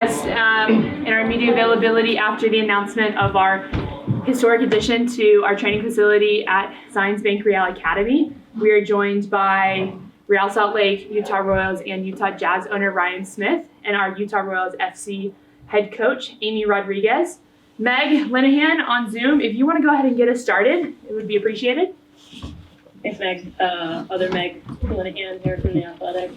In our media availability after the announcement of our historic addition to our training facility at Zions Bank Real Academy. We are joined by Real Salt Lake, Utah Royals, and Utah Jazz owner Ryan Smith, and our Utah Royals FC head coach, Amy Rodriguez. Meg Linehan on Zoom, if you want to go ahead and get us started, it would be appreciated. Thanks, Meg. Other Meg Linehan here from The Athletic.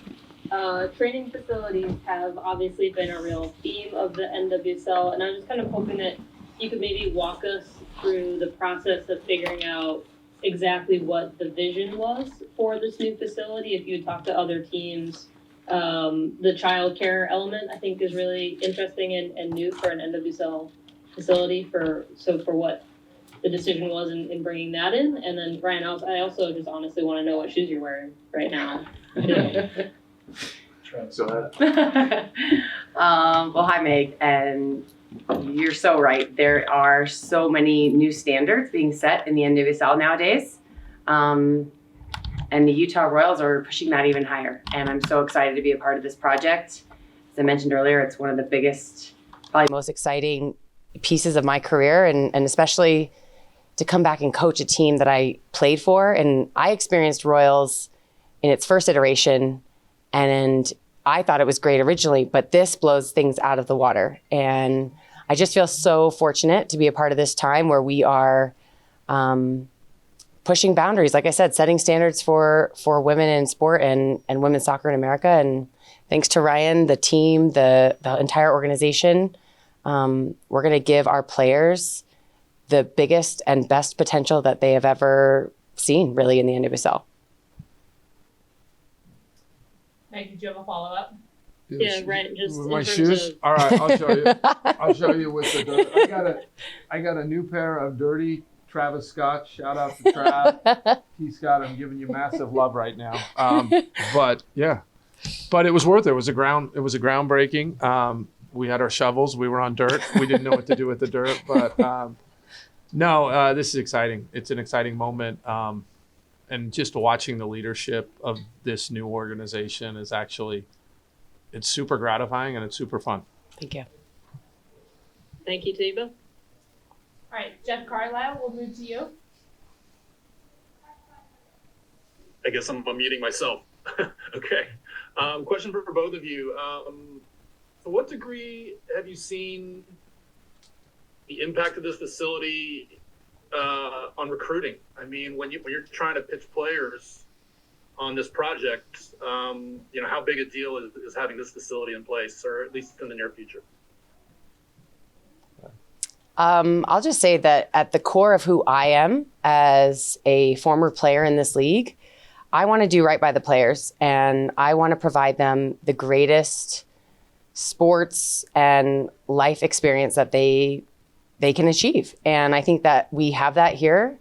Training facilities have obviously been a real theme of the NWSL, and I'm just kind of hoping that you could maybe walk us through the process of figuring out exactly what the vision was for this new facility. If you had talked to other teams, the child care element I think is really interesting and new for an NWSL facility for what the decision was in bringing that in. And then Ryan, I also just honestly want to know what shoes you're wearing right now. Well, hi, Meg, and you're so right. There are so many new standards being set in the NWSL nowadays, and the Utah Royals are pushing that even higher, and I'm so excited to be a part of this project. As I mentioned earlier, it's one of the biggest, probably most exciting pieces of my career, and especially to come back and coach a team that I played for. And I experienced Royals in its first iteration, and I thought it was great originally, but this blows things out of the water. And I just feel so fortunate to be a part of this time where we are pushing boundaries, like I said, setting standards for women in sport and women's soccer in America. And thanks to Ryan, the team, the entire organization, we're going to give our players the biggest and best potential that they have ever seen, really, in the NWSL. Meg, did you have a follow-up? Yeah, right. Just with my shoes. All right, I'll show you. I'll show you with the dirt. I got a new pair of dirty Travis Scott. Shout out to Trav. T. Scott, I'm giving you massive love right now. But yeah, but it was worth it. It was groundbreaking. We had our shovels. We were on dirt. We didn't know what to do with the dirt, but no, this is exciting. It's an exciting moment. And just watching the leadership of this new organization is actually, it's super gratifying and it's super fun. Thank you. Thank you, Tiba. All right, Jeff Carlisle, we'll move to you. I guess I'm unmuting myself. Okay. Question for both of you. To what degree have you seen the impact of this facility on recruiting? I mean, when you're trying to pitch players on this project, how big a deal is having this facility in place, or at least in the near future? I'll just say that at the core of who I am as a former player in this league, I want to do right by the players, and I want to provide them the greatest sports and life experience that they can achieve. And I think that we have that here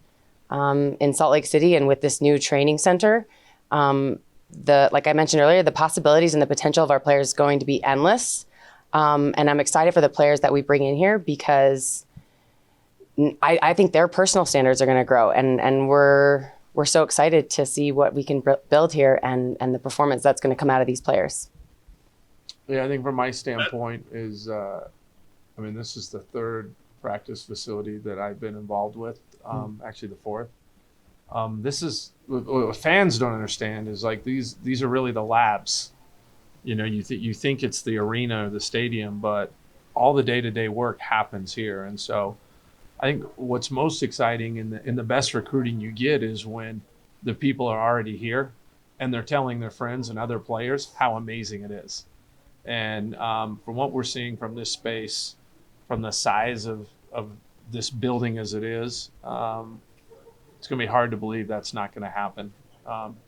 in Salt Lake City and with this new training center. Like I mentioned earlier, the possibilities and the potential of our players is going to be endless. And I'm excited for the players that we bring in here because I think their personal standards are going to grow. And we're so excited to see what we can build here and the performance that's going to come out of these players. Yeah, I think from my standpoint is, this is the third practice facility that I've been involved with, actually the fourth. This is what fans don't understand is like these are really the labs. You think it's the arena or the stadium, but all the day-to-day work happens here. And so I think what's most exciting in the best recruiting you get is when the people are already here and they're telling their friends and other players how amazing it is. And from what we're seeing from this space, from the size of this building as it is, it's going to be hard to believe that's not going to happen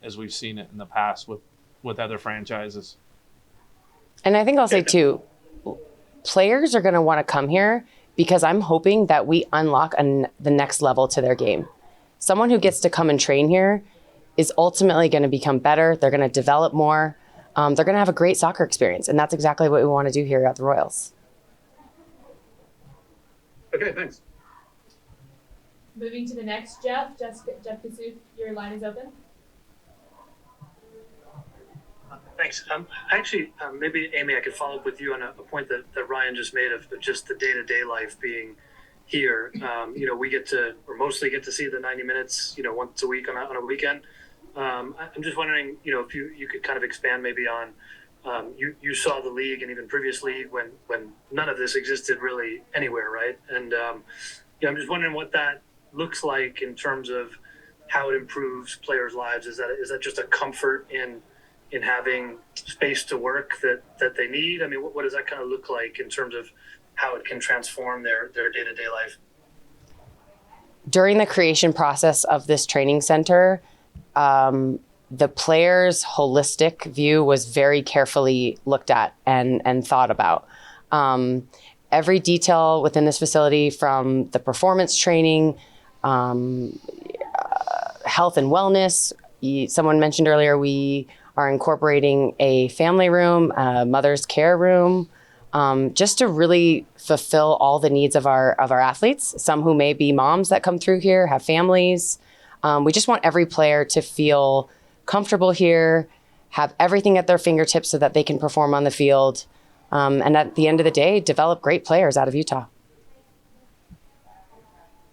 as we've seen it in the past with other franchises. And I think I'll say too, players are going to want to come here because I'm hoping that we unlock the next level to their game. Someone who gets to come and train here is ultimately going to become better. They're going to develop more. They're going to have a great soccer experience. And that's exactly what we want to do here at the Royals. Okay, thanks. Moving to the next Jeff Kassouf, your line is open. Thanks. Actually, maybe Amy, I could follow up with you on a point that Ryan just made of just the day-to-day life being here. We get to, or mostly get to see the 90 minutes, once a week on a weekend. I'm just wondering, if you could kind of expand maybe on, you saw the league and even previous league when none of this existed really anywhere, right? And I'm just wondering what that looks like in terms of how it improves players' lives. Is that just a comfort in having space to work that they need? I mean, what does that kind of look like in terms of how it can transform their day-to-day life? During the creation process of this training center, the players' holistic view was very carefully looked at and thought about. Every detail within this facility, from the performance training, health and wellness. Someone mentioned earlier, we are incorporating a family room, a mother's care room, just to really fulfill all the needs of our athletes. Some who may be moms that come through here, have families. We just want every player to feel comfortable here, have everything at their fingertips so that they can perform on the field, and at the end of the day, develop great players out of Utah.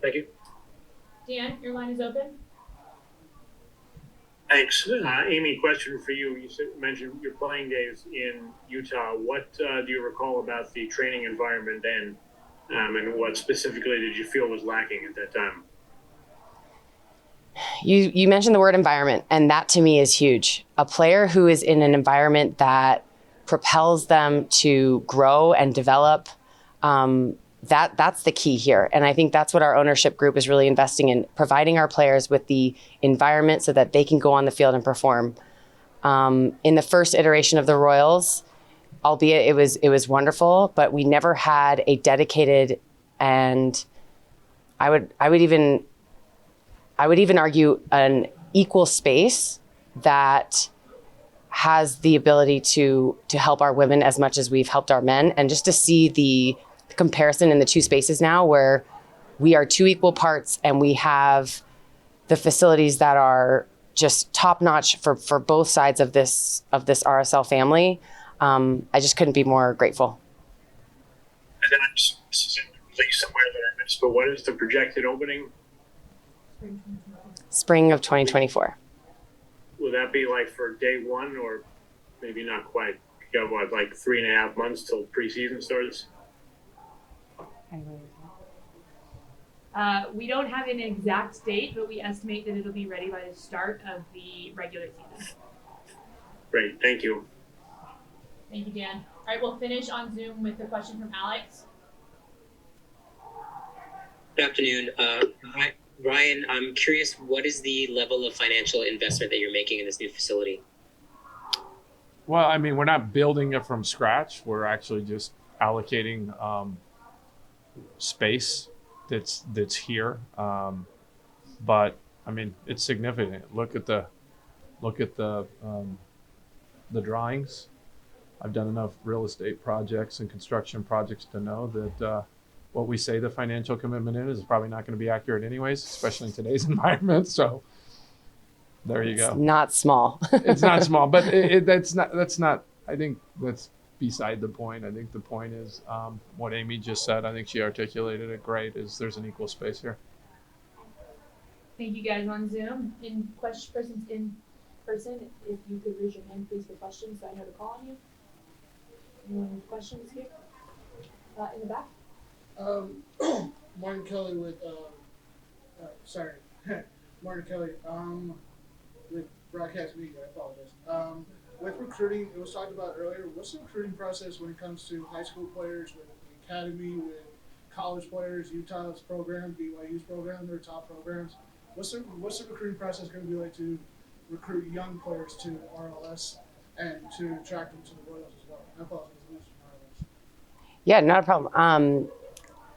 Thank you. Dan, your line is open. Thanks. Amy, question for you. You mentioned your playing days in Utah. What do you recall about the training environment then? And what specifically did you feel was lacking at that time? You mentioned the word environment, and that to me is huge. A player who is in an environment that propels them to grow and develop, that's the key here. And I think that's what our ownership group is really investing in, providing our players with the environment so that they can go on the field and perform. In the first iteration of the Royals, albeit it was wonderful, but we never had a dedicated, and I would even argue an equal space that has the ability to help our women as much as we've helped our men. And just to see the comparison in the two spaces now, where we are two equal parts and we have the facilities that are just top notch for both sides of this RSL family. I just couldn't be more grateful. And then this is in the release somewhere that I missed, but what is the projected opening? Spring of 2024. Will that be like for day one, or maybe not quite? You got what, like 3.5 months till preseason starts? We don't have an exact date, but we estimate that it'll be ready by the start of the regular season. Great, thank you. Thank you, Dan. All right, we'll finish on Zoom with a question from Alex. Good afternoon. Hi, Ryan, I'm curious, what is the level of financial investment that you're making in this new facility? Well, I mean, we're not building it from scratch. We're actually just allocating space that's here. But I mean, it's significant. Look at the drawings. I've done enough real estate projects and construction projects to know that what we say the financial commitment is probably not going to be accurate anyways, especially in today's environment. So there you go. It's not small. It's not small, but that's not, I think that's beside the point. I think the point is what Amy just said. I think she articulated it great, is there's an equal space here. Thank you guys on Zoom. Persons in person, if you could raise your hand, please, for questions, so I know to call on you. Anyone with questions here? In the back? Martin Kelly with, Martin Kelly, with Broadcast Media, I apologize. With recruiting, it was talked about earlier, what's the recruiting process when it comes to high school players, with the academy, with college players, Utah's program, BYU's program, their top programs? What's the recruiting process going to be like to recruit young players to RLS and to attract them to the Royals as well? I apologize. Yeah, not a problem.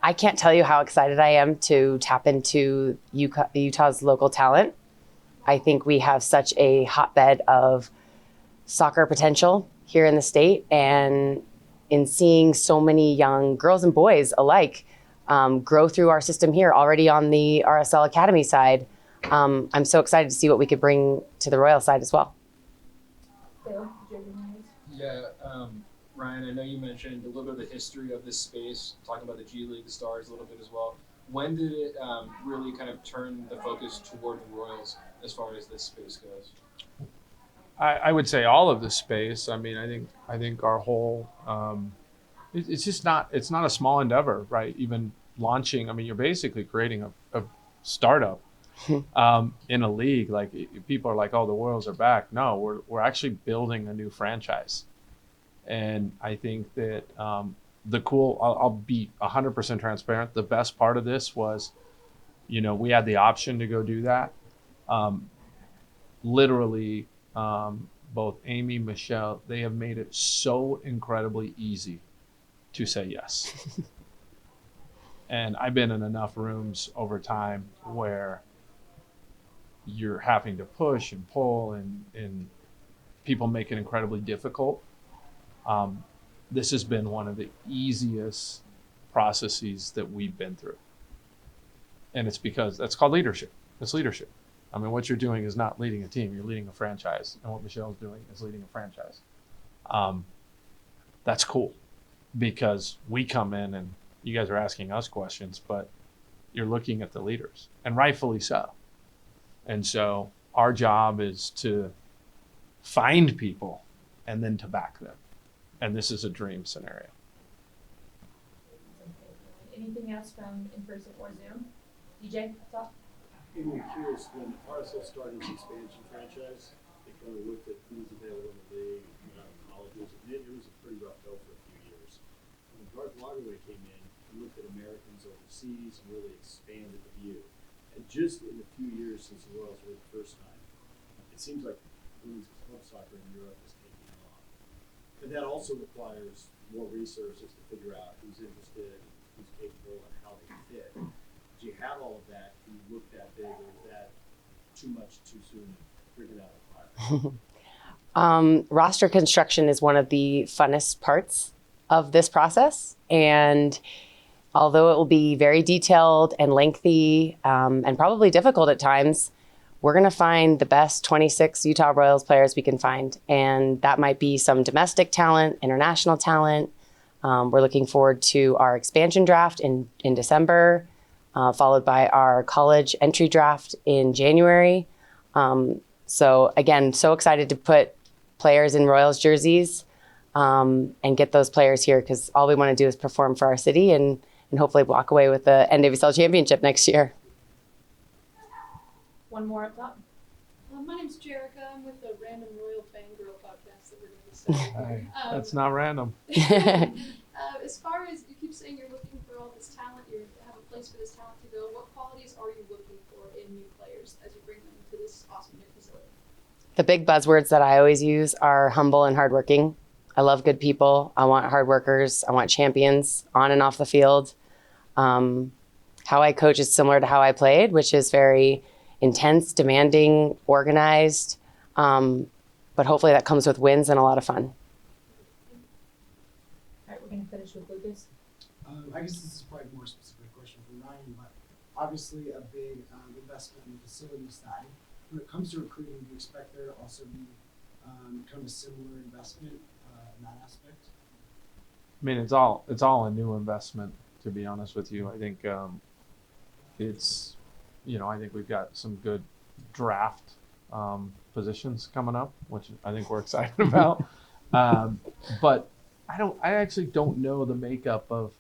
I can't tell you how excited I am to tap into Utah's local talent. I think we have such a hotbed of soccer potential here in the state, and in seeing so many young girls and boys alike grow through our system here already on the RSL Academy side, I'm so excited to see what we could bring to the Royal side as well. Taylor, did you have Ryan, I know you mentioned a little bit of the history of this space, talking about the G League, the Stars a little bit as well. When did it really kind of turn the focus toward the Royals as far as this space goes? I would say all of the space. I mean, I think our whole it's just not a small endeavor, right? Even launching. I mean, you're basically creating a startup in a league. Like people are like, oh, the Royals are back. No, we're actually building a new franchise, and I think that I'll be 100% transparent. The best part of this was, we had the option to go do that. Literally. Both Amy, Michelle, they have made it so incredibly easy to say yes. And I've been in enough rooms over time where you're having to push and pull and people make it incredibly difficult. This has been one of the easiest processes that we've been through. And it's because that's called leadership. It's leadership. I mean, what you're doing is not leading a team, you're leading a franchise. And what Michelle's doing is leading a franchise. That's cool because we come in and you guys are asking us questions, but you're looking at the leaders, and rightfully so. And so our job is to find people and then to back them. And this is a dream scenario. Anything else from in-person or Zoom? DJ, up top? I'm curious, when RSL started its expansion franchise, they kind of looked at who was available in the league and coming out of colleges, and it was a pretty rough go for a few years. When Garth Lagerway came in, he looked at Americans overseas and really expanded the view. And just in the few years since the Royals were the first time, it seems like women's club soccer in Europe is taking off. But that also requires more resources to figure out who's interested, who's capable, and how they fit. Do you have all of that? Can you look that big, or is that too much too soon to figure it out? Roster construction is one of the funnest parts of this process. And although it will be very detailed and lengthy and probably difficult at times, we're going to find the best 26 Utah Royals players we can find. And that might be some domestic talent, international talent. We're looking forward to our expansion draft in December. Followed by our college entry draft in January. So again, so excited to put players in Royals jerseys and get those players here because all we want to do is perform for our city and hopefully walk away with the NWSL championship next year. One more up top. My name's Jerica. I'm with the Random Royal Fangirl podcast that we're doing this Saturday. That's not random. As far as you keep saying you're looking for all this talent, you have a place for this talent to go, what qualities are you looking for in new players as you bring them to this awesome new facility? The big buzzwords that I always use are humble and hardworking. I love good people. I want hard workers. I want champions on and off the field. How I coach is similar to how I played, which is very intense, demanding, organized. But hopefully that comes with wins and a lot of fun. All right, we're going to finish with Lucas. I guess this is probably a more specific question for Ryan, but obviously a big investment in the facility side. When it comes to recruiting, do you expect there to also be kind of a similar investment in that aspect? I mean, it's all a new investment, to be honest with you. I think it's, I think we've got some good draft positions coming up, which I think we're excited about. But I actually don't know the makeup of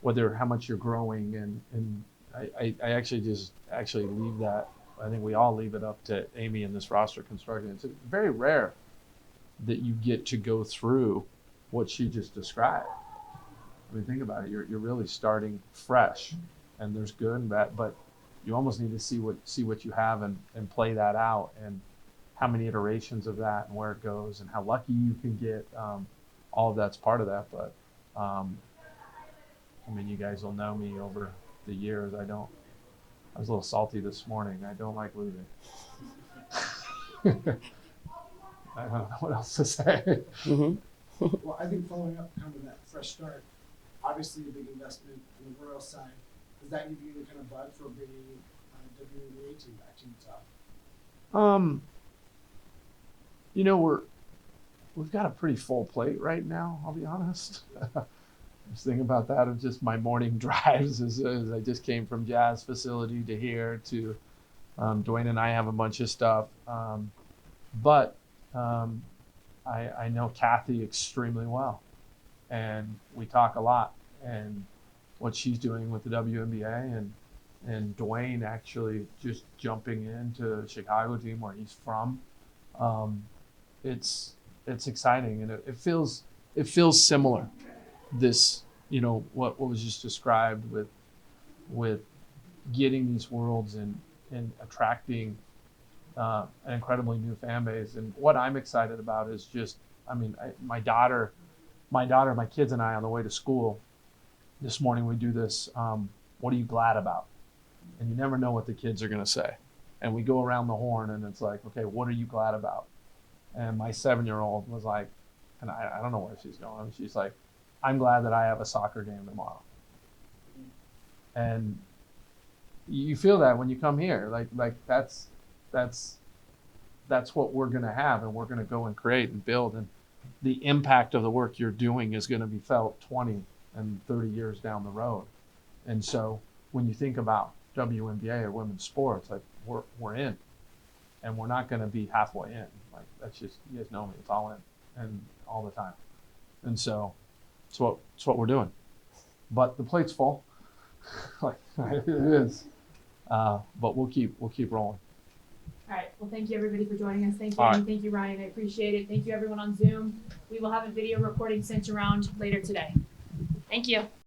how much you're growing, and I actually leave that. I think we all leave it up to Amy in this roster construction. It's very rare that you get to go through what she just described. I mean, think about it. You're really starting fresh, and there's good and bad, but you almost need to see what you have and play that out, and how many iterations of that and where it goes and how lucky you can get. All of that's part of that, but I mean, you guys will know me over the years. I was a little salty this morning. I don't like losing. I don't know what else to say. Mm-hmm. Well, I think following up kind of that fresh start, obviously a big investment on the Royal side. Does that give you any kind of bug for bringing WNBA team back to Utah? we've got a pretty full plate right now, I'll be honest. Just thinking about that of just my morning drives as I just came from Jazz facility to here to Dwayne and I have a bunch of stuff. But I know Kathy extremely well, and we talk a lot, and what she's doing with the WNBA and Dwayne actually just jumping into the Chicago team where he's from. It's exciting, and it feels similar. This, you know, what was just described with getting these worlds and attracting an incredibly new fan base. And what I'm excited about is just, I mean, my kids and I on the way to school this morning, we do this, what are you glad about? And you never know what the kids are going to say. And we go around the horn and it's like, okay, what are you glad about? And my 7-year-old was like, and I don't know where she's going. She's like, I'm glad that I have a soccer game tomorrow. And you feel that when you come here, like that's what we're going to have, and we're going to go and create and build, and the impact of the work you're doing is going to be felt 20 and 30 years down the road. And so when you think about WNBA or women's sports, like we're in, and we're not going to be halfway in. Like that's just, you guys know me, it's all in and all the time. And so it's what we're doing. But the plate's full. Like it is. But we'll keep rolling. All right. Well, thank you everybody for joining us. Thank you, All Amy. right. Thank you, Ryan. I appreciate it. Thank you everyone on Zoom. We will have a video recording sent around later today. Thank you.